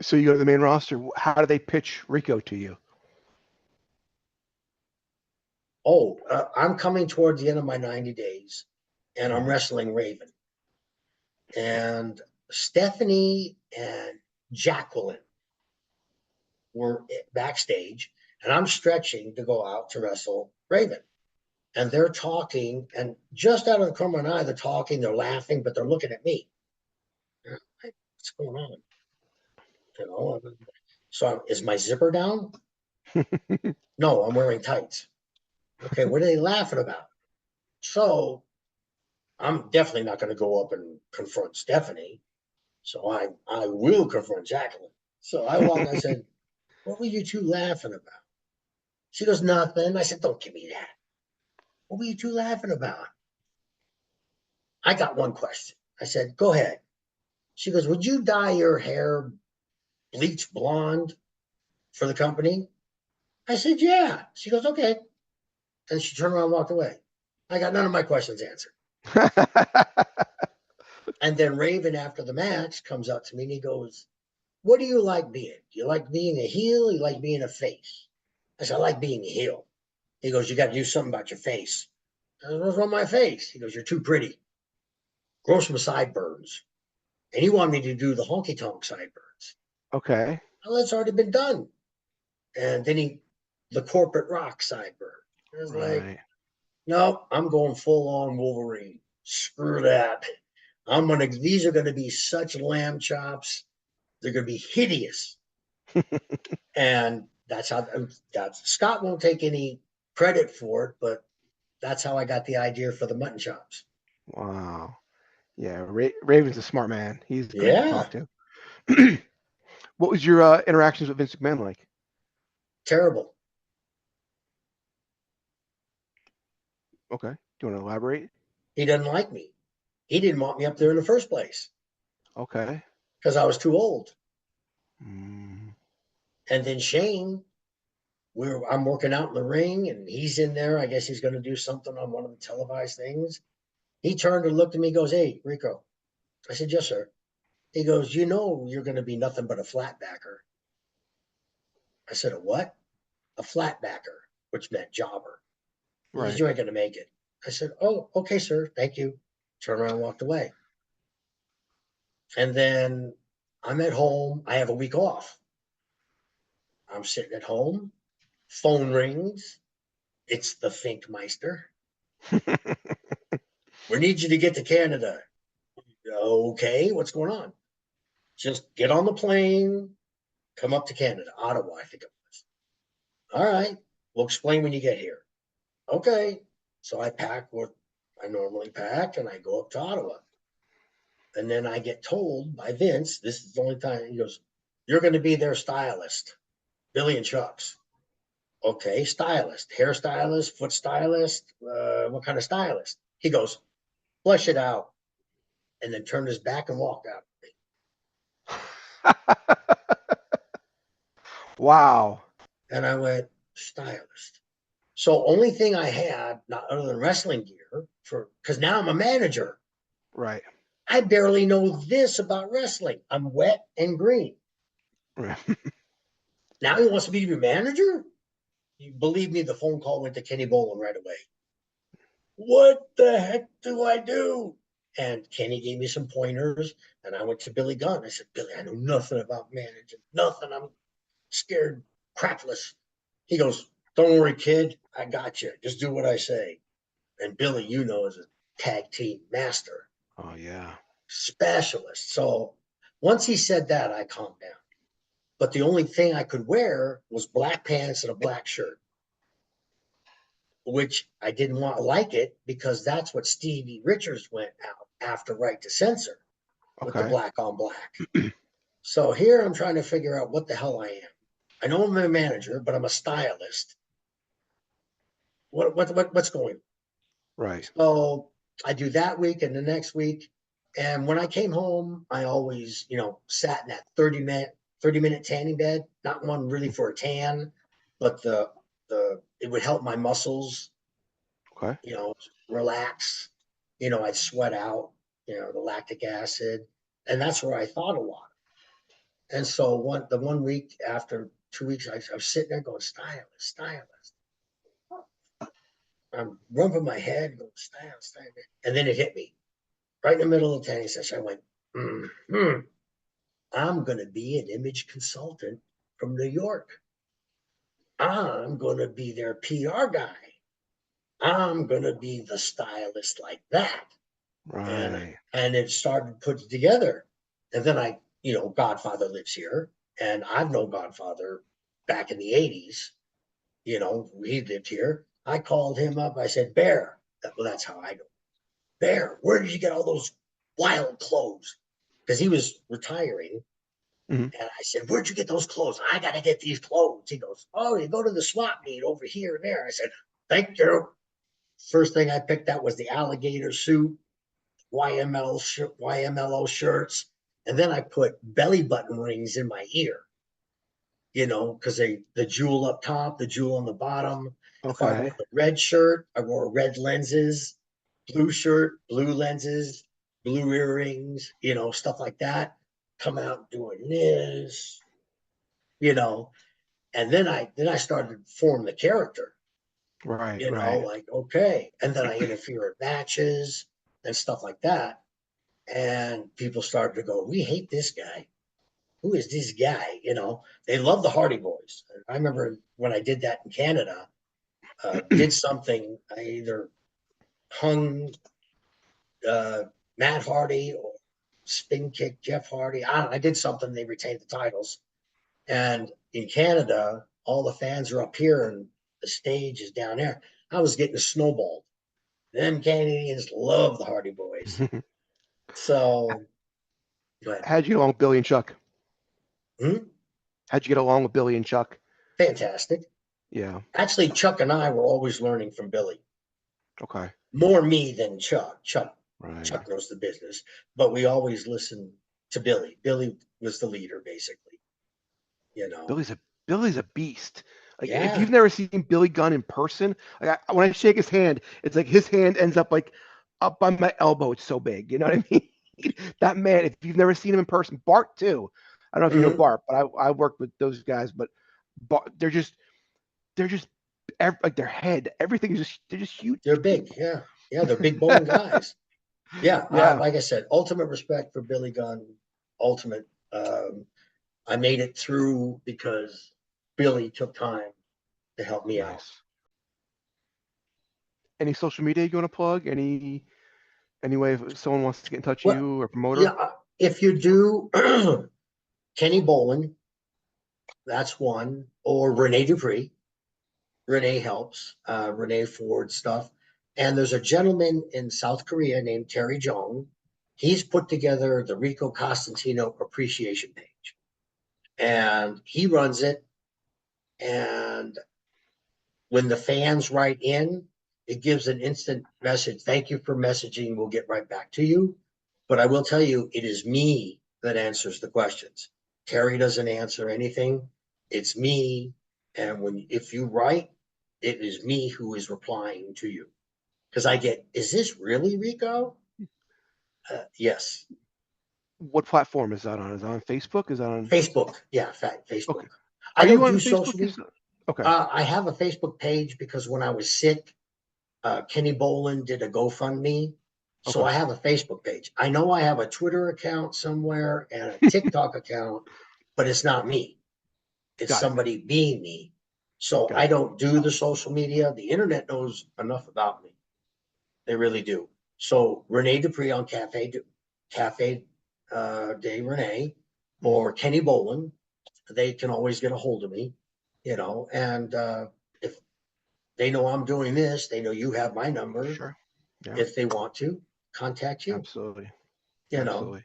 So you go to the main roster. How do they pitch Rico to you? Oh, I'm coming towards the end of my 90 days, and I'm Mhm. wrestling Raven. And Stephanie and Jacqueline were backstage, and I'm stretching to go out to wrestle Raven. And they're talking, and just out of the corner of my eye, they're talking, they're laughing, but they're looking at me. Like, what's going on? You know, so is my zipper down? No, I'm wearing tights. Okay, what are they laughing about? So I'm definitely not going to go up and confront Stephanie. So I will confront Jacqueline. So I walked, I said, what were you two laughing about? She goes, nothing. I said, don't give me that. What were you two laughing about? I got one question. I said, go ahead. She goes, would you dye your hair bleach blonde for the company? I said, yeah. She goes, okay. And she turned around and walked away. I got none of my questions answered. And then Raven, after the match, comes up to me and he goes, what do you like being? Do you like being a heel? You like being a face? I said, I like being a heel. He goes, you got to do something about your face. I said, what's wrong with my face? He goes, you're too pretty. Grow some sideburns. And he wanted me to do the honky tonk sideburns. Okay. Well, that's already been done. And then the corporate rock sideburn. I was like, Right. no, I'm going full on Wolverine. Screw that. These are gonna be such lamb chops. They're gonna be hideous. And that's Scott won't take any credit for it, but that's how I got the idea for the mutton chops. Wow. Yeah, Raven's a smart man. He's good to talk Yeah, to. What was your interactions with Vince McMahon like? terrible. Okay. Do you want to elaborate? He doesn't like me. He didn't want me up there in the first place Okay. because I was too old. Mm, And then Shane, I'm working out in the ring and he's in there. I guess he's going to do something on one of the televised things. He turned and looked at me and goes, hey, Rico. I said, yes, sir. He goes, you know, you're going to be nothing but a flatbacker. I said, a what? A flatbacker, which meant jobber. He goes, right. you ain't going to make it. I said, oh, okay, sir. Thank you. Turned around and walked away. And then I'm at home. I have a week off. I'm sitting at home. Phone rings. It's the Finkmeister. We need you to get to Canada. Okay, what's going on? Just get on the plane, come up to Canada, Ottawa, I think it was. All right, we'll explain when you get here. Okay. So I pack what I normally pack and I go up to Ottawa. And then I get told by Vince, this is the only time he goes, you're going to be their stylist, Billy and Chuck's. Okay, stylist, hairstylist, foot stylist, what kind of stylist? He goes, flesh it out, and then turned his back and walked out. Wow. And I went, stylist. So only thing I had, not other than wrestling gear, for because now I'm a manager. Right. I barely know this about wrestling. I'm wet and green. Right. Now he wants me to be manager? You believe me, the phone call went to Kenny Bolin right away. What the heck do I do? And Kenny gave me some pointers, and I went to Billy Gunn. I said, Billy, I know nothing about managing, nothing. I'm scared crapless. He goes, don't worry, kid. I got you. Just do what I say. And Billy, you know, is a tag team master, Oh yeah. specialist. So once he said that, I calmed down. But the only thing I could wear was black pants and a black shirt, which I didn't want to like it because that's what Stevie Richards went out after Right to Censor with the Okay. black on black. So here I'm trying to figure out what the hell I am. I know I'm a manager, but I'm a stylist. What's going on? Right. So I do that week and the next week. And when I came home, I always, sat in that 30-minute tanning bed, not one really for a tan, but the it would help my muscles, Okay. you know, relax. I'd sweat out, the lactic acid. And that's where I thought a lot. And so the 1 week after 2 weeks, I was sitting there going, stylist. I'm rubbing my head, going, stylist. And then it hit me right in the middle of the training session. I went, I'm going to be an image consultant from New York. I'm going to be their PR guy. I'm going to be the stylist like that. Right. And it started putting together. And then Godfather lives here, and I've known Godfather back in the 80s. He lived here. I called him up. I said, Bear, well, that's how I know. Bear, where did you get all those wild clothes? Because he was retiring. Mm-hmm. And I said, where'd you get those clothes? I got to get these clothes. He goes, oh, you go to the swap meet over here and there. I said, thank you. First thing I picked out was the alligator suit, YMLO shirts. And then I put belly button rings in my ear, because the jewel up top, the jewel on the bottom. If I wore Okay. the red shirt, I wore red lenses, blue shirt, blue lenses, blue earrings, stuff like that. Come out doing this, and then I started to form the character, Right. Right. like, okay. And then I interfere in matches and stuff like that. And people started to go, we hate this guy. Who is this guy? They love the Hardy Boys. I remember when I did that in Canada, did something, I either hung Matt Hardy or spin kick Jeff Hardy. I did something, they retained the titles. And in Canada, all the fans are up here and the stage is down there. I was getting snowballed. Them Canadians love the Hardy Boys. So, go ahead. How'd you get along with Billy and Chuck? Hmm? How'd you get along with Billy and Chuck? Fantastic. Yeah. Actually, Chuck and I were always learning from Billy. Okay. More me than Chuck. Right. Chuck knows the business, but we always listened to Billy. Billy was the leader, basically. Billy's a beast. Like if Yeah, you've never seen Billy Gunn in person, like when I shake his hand, it's like his hand ends up like up by my elbow. It's so big. You know what I mean? That man, if you've never seen him in person, Bart too. I don't know if you know mm-hmm. Bart, but I worked with those guys. But Bart, they're just like their head, everything is just they're just huge They're big. people. Yeah, yeah, they're big bone guys. Yeah, Yeah, like I said, ultimate respect for Billy Gunn. Ultimate. I made it through because Billy took time to help me out. nice. Any social media you want to plug? Any way if someone wants to get in touch with Well, you or promoter? yeah, if you do, Kenny Bolin, that's one, or Renee Dupree. Renee helps, Renee Ford stuff. And there's a gentleman in South Korea named Terry Jong. He's put together the Rico Costantino appreciation page, and he runs it. And when the fans write in, it gives an instant message. Thank you for messaging. We'll get right back to you. But I will tell you, it is me that answers the questions. Terry doesn't answer anything. It's me. And if you write, it is me who is replying to you. Because I get, is this really Rico? Yes. What platform is that on? Is that on Facebook? Is that on? Facebook. Yeah, fact, Facebook. Okay. I Are you don't on do Facebook social media. yourself? Okay. I have a Facebook page because when I was sick, Kenny Bolin did a GoFundMe. So Okay. I have a Facebook page. I know I have a Twitter account somewhere and a TikTok account, but it's not me. It's Got it. somebody being me. So Got I it. don't do the social media. The internet knows enough about me. They really do. So Renee Dupree on Cafe de Renee Mhm. or Kenny Bolin, they can always get a hold of me, and if they know I'm doing this, they know you have my number. Sure. Yeah. If they want to contact you, Absolutely. you know. Absolutely.